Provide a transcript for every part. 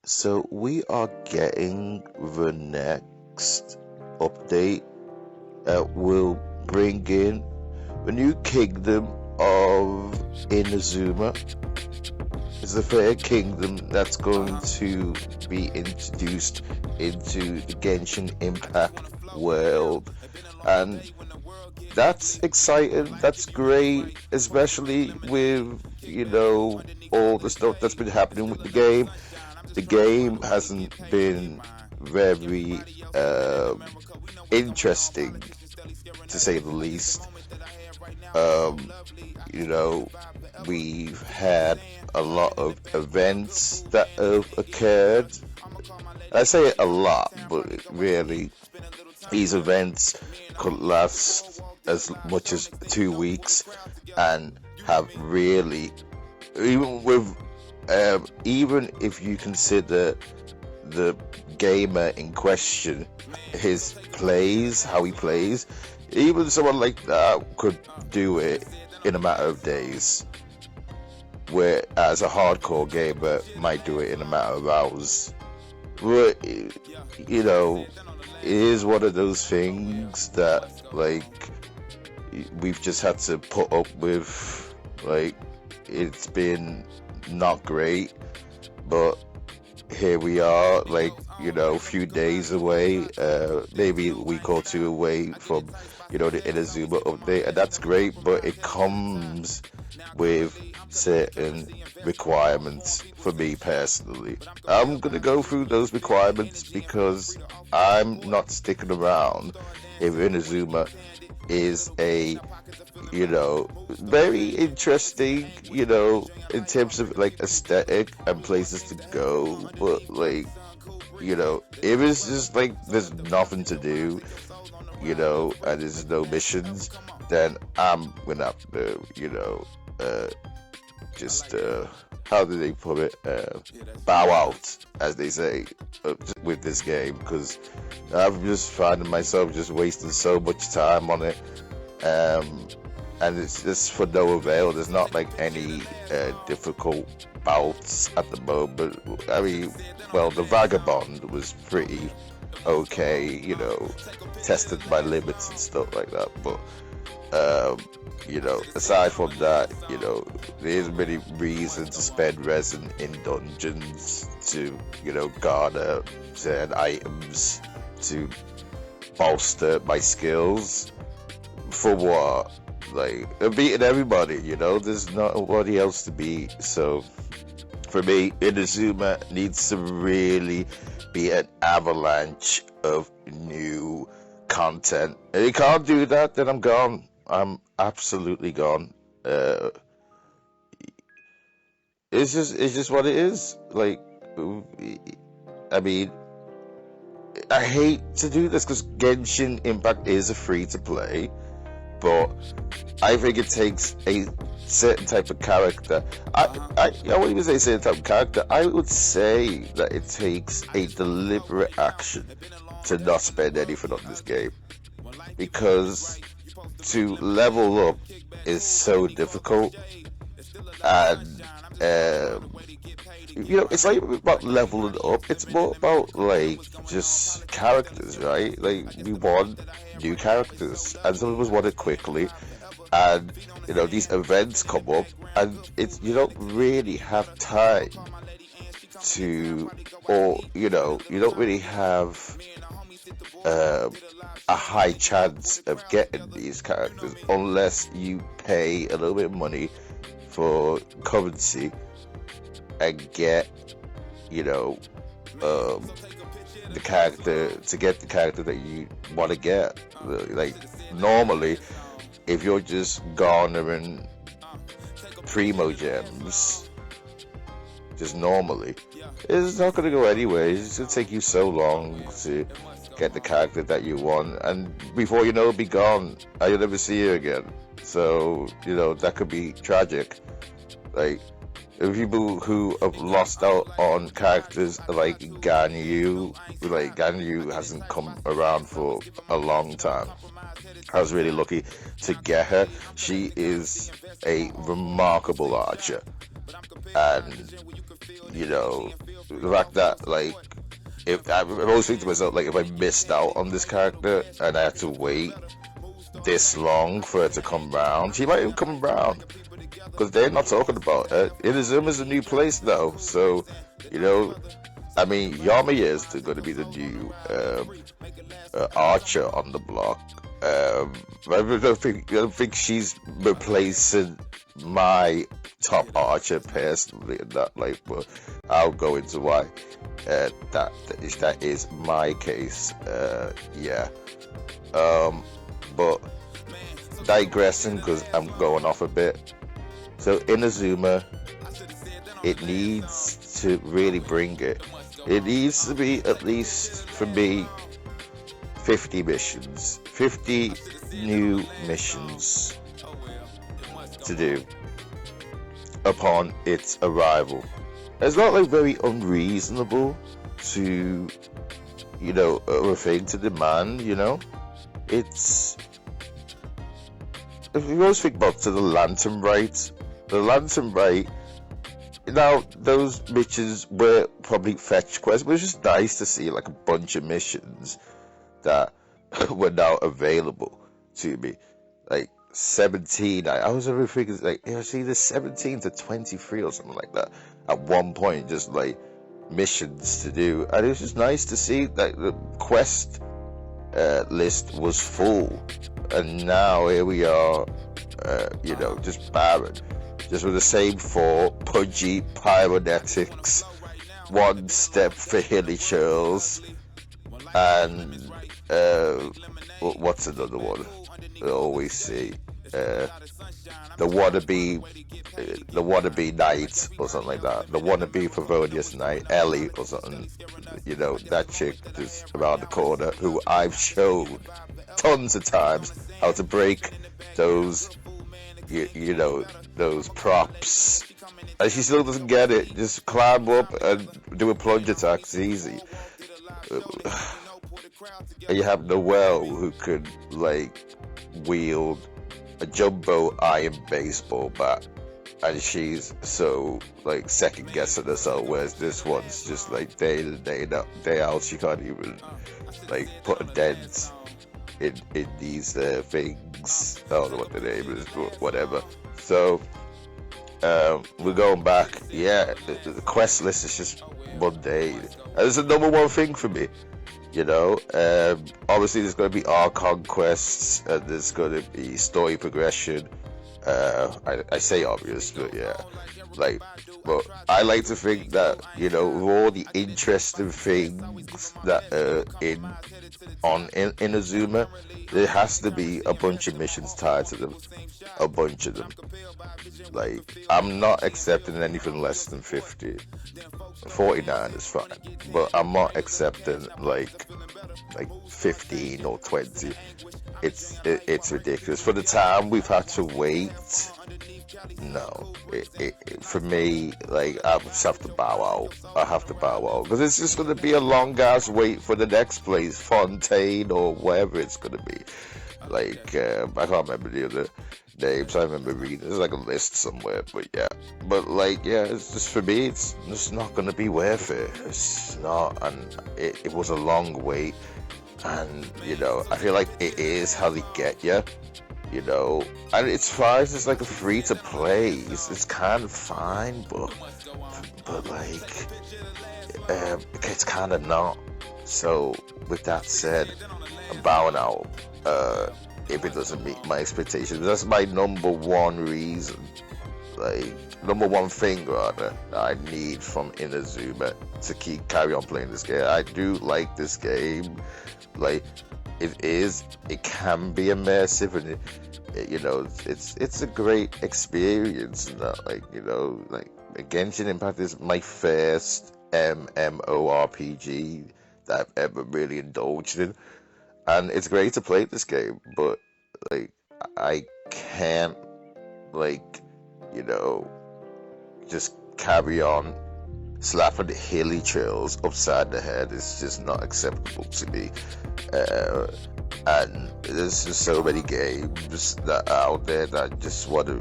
So we are getting the next update that will bring in the new kingdom of Inazuma. It's the third kingdom that's going to be introduced into the Genshin Impact world. And that's exciting, that's great, especially with, all the stuff that's been happening with the game. The game hasn't been very interesting, to say the least. Um, you know, we've had a lot of events that have occurred. I say a lot, but really, these events could last as much as 2 weeks and have really, even with, even if you consider the gamer in question, how he plays, even someone like that could do it in a matter of days, whereas a hardcore gamer might do it in a matter of hours. But, it is one of those things that, we've just had to put up with. It's been not great, but here we are, a few days away, maybe a week or two away from, the Inazuma update, and that's great, but it comes with certain requirements for me personally. I'm gonna go through those requirements because I'm not sticking around if Inazuma is a, very interesting, in terms of aesthetic and places to go, but if it's just there's nothing to do, and there's no missions, then I'm gonna have to, just how do they put it? Bow out, as they say, with this game, because I'm just finding myself just wasting so much time on it, and it's just for no avail. There's not any difficult bouts at the moment. I mean, well, the Vagabond was pretty okay, tested my limits and stuff like that, but aside from that, there isn't many reason to spend resin in dungeons to, garner certain items to bolster my skills. For what? I'm beating everybody, there's nobody else to beat. So for me, Inazuma needs to really be an avalanche of new content. And you can't do that, then I'm gone. I'm absolutely gone. It's just what it is. I mean, I hate to do this because Genshin Impact is a free to play, but I think it takes a certain type of character. I wouldn't even say certain type of character. I would say that it takes a deliberate action to not spend anything on this game, because to level up is so difficult, and it's like about leveling up. It's more about just characters, right? We want new characters, and some of us want it quickly. And these events come up, and you don't really have time to, or you don't really have a high chance of getting these characters unless you pay a little bit of money for currency and get, the character that you want to get. Normally, if you're just garnering primo gems, just normally, it's not going to go anywhere. It's going to take you so long to get the character that you want, and before you know, it'll be gone and you'll never see her again. So that could be tragic. People who have lost out on characters like Ganyu hasn't come around for a long time. I was really lucky to get her. She is a remarkable archer, and the fact that like if I always think to myself, like, if I missed out on this character and I had to wait this long for her to come round, she might even come round because they're not talking about it. Inazuma's a new place now, so you know. I mean, Yami is going to be the new archer on the block. I don't think she's replacing my top archer personally in that life, but I'll go into why that is my case. Yeah. But digressing because I'm going off a bit. So Inazuma, it needs to really bring it. It needs to be, at least for me, 50 missions. 50 new missions to do upon its arrival. It's not like very unreasonable to, you know, a thing to demand, you know. It's, if you always think about to the Lantern Rite, now those missions were probably fetch quests, but it's just nice to see like a bunch of missions that were now available to me. Like 17, I was ever thinking like, you know, see the 17 to 23 or something like that at one point, just like missions to do, and it was just nice to see that the quest list was full, and now here we are, you know, just barren, just with the same 4 pudgy pyrometics, 1 step for hilly churls, and what's another one I always see? The wannabe knight or something like that. The wannabe Favonius knight, Ellie or something. You know, that chick just around the corner who I've shown tons of times how to break those, you know, those props. And she still doesn't get it. Just climb up and do a plunge attack. It's easy. And you have Noelle who could, like, wield a jumbo iron baseball bat, and she's so, like, second guessing herself, whereas this one's just like day in, day out. She can't even, like, put a dent in these things. I don't know what the name is, but whatever. So we're going back. Yeah, the quest list is just mundane, and it's the number one thing for me. You know, obviously there's going to be Archon quests, and there's going to be story progression. I say obvious, but yeah, like, but I like to think that, you know, with all the interesting things that are in Inazuma, there has to be a bunch of missions tied to them, a bunch of them. Like, I'm not accepting anything less than 50. 49 is fine, but I'm not accepting like 15 or 20. It's ridiculous for the time we've had to wait. No, for me, like, I just have to bow out. I have to bow out because it's just gonna be a long ass wait for the next place, Fontaine or whatever it's gonna be. Like, I can't remember the other names. I remember reading, there's like a list somewhere, but yeah. But like, yeah, it's just, for me, it's just not gonna be worth it. It's not, and it was a long wait, and, you know, I feel like it is how they get you, you know, and it's fine. It's like a free to play. It's kind of fine, but like, it's kind of not. So with that said, I'm bowing out. If it doesn't meet my expectations, that's my number one reason, like, number one thing rather, that I need from Inazuma to carry on playing this game. I do like this game. Like, it can be immersive, and it, you know, it's a great experience. And like, you know, like, Genshin Impact is my first MMORPG that I've ever really indulged in. And it's great to play this game, but, like, I can't, like, you know, just carry on slapping the hilly trails upside the head. It's just not acceptable to me. And there's just so many games that are out there that I just want to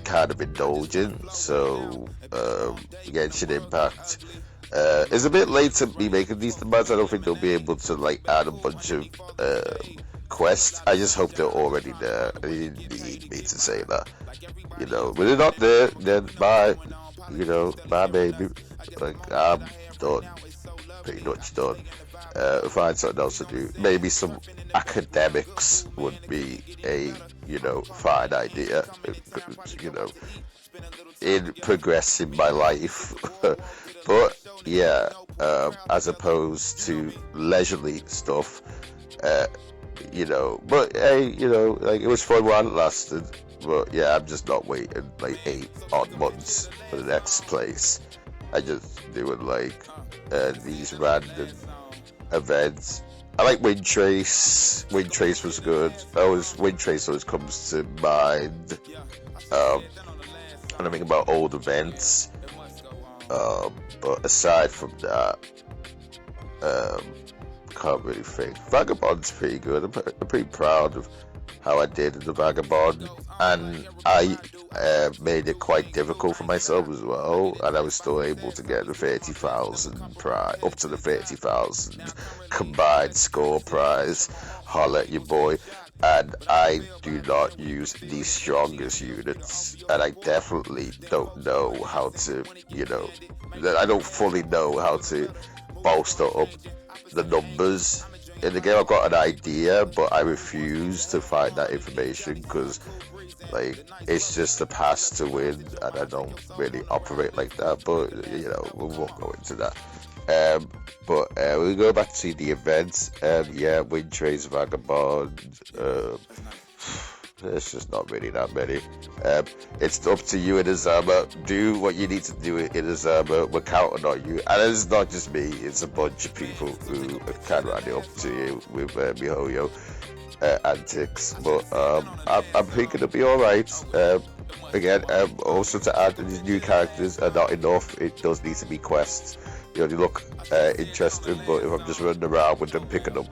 kind of indulge in. So, Genshin Impact, It's a bit late to be making these demands. I don't think they'll be able to like add a bunch of quests. I just hope they're already there. You need me to say that. You know, when they're not there, then bye. You know, bye, baby. Like, I'm done. Pretty much done. Find something else to do. Maybe some academics would be a, fine idea. You know, in progressing my life. But yeah, as opposed to leisurely stuff, uh, But hey, like it was fun while it lasted. But yeah, I'm just not waiting like 8 odd months for the next place. I just doing like these random events. I like Wind Trace. Wind Trace was good. Wind Trace always comes to mind. When I think about old events. But aside from that, um, can't really think. Vagabond's pretty good. I'm pretty proud of how I did in the Vagabond, and I made it quite difficult for myself as well, and I was still able to get the 30,000 prize, up to the 30,000 combined score prize. Holla at your boy. And I do not use the strongest units, and I definitely don't know how to, I don't fully know how to bolster up the numbers in the game. I've got an idea, but I refuse to find that information because, like, it's just a pass to win, and I don't really operate like that. But we won't go into that. But we go back to the events. Yeah, Wind Trace, Vagabond. There's just not really that many. It's up to you, Inazuma. Do what you need to do, Inazuma. We're counting on you. And it's not just me, it's a bunch of people who can run it up to you with MiHoYo antics. But I'm thinking it'll be alright. Again, also to add, these new characters are not enough. It does need to be quests. They look interesting, but if I'm just running around with them picking up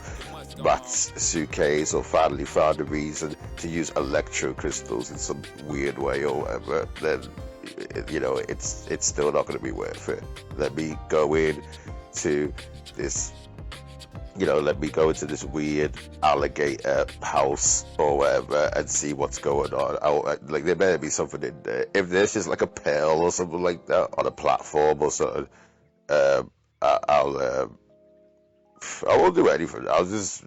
mats, suitcase, or finally found a reason to use electro crystals in some weird way or whatever, then it's still not going to be worth it. Let me go into this weird alligator house or whatever and see what's going on. Like there better be something in there. If there's just like a pearl or something like that on a platform or something, I won't do anything. I'll just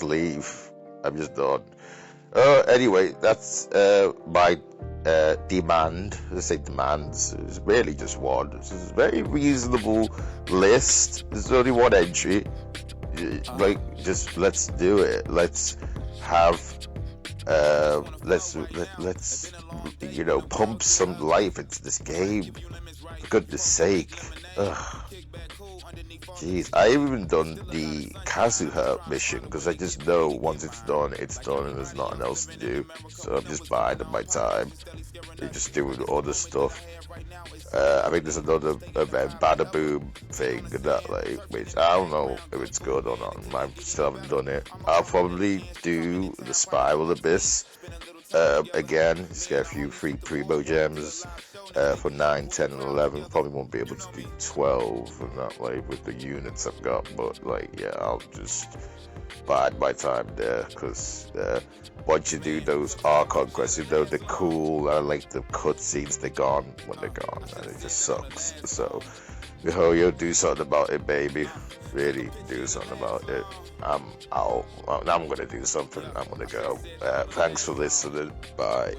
leave. I'm just done. Anyway, that's my demand. Let's say demands. It's really just one. It's a very reasonable list. There's only one entry. Like, just let's do it. Let's have. Let's pump some life into this game. For goodness sake. Ugh. Jeez, I haven't even done the Kazuha mission because I just know once it's done and there's nothing else to do. So I'm just biding my time. They're just doing other stuff. I think there's another event, Bada Boom thing, which I don't know if it's good or not. I still haven't done it. I'll probably do the Spiral Abyss. Again, just get a few free Primo gems for 9, 10, and 11. Probably won't be able to do 12 and that, with the units I've got. But I'll just bide my time there because once you do those Archon quests, they're cool. I like the cutscenes. They're gone when they're gone, and it just sucks. So, MiHoYo, do something about it, baby. Really do something about it. I'm out. I'm gonna do something. I'm gonna go. Thanks for listening. Bye.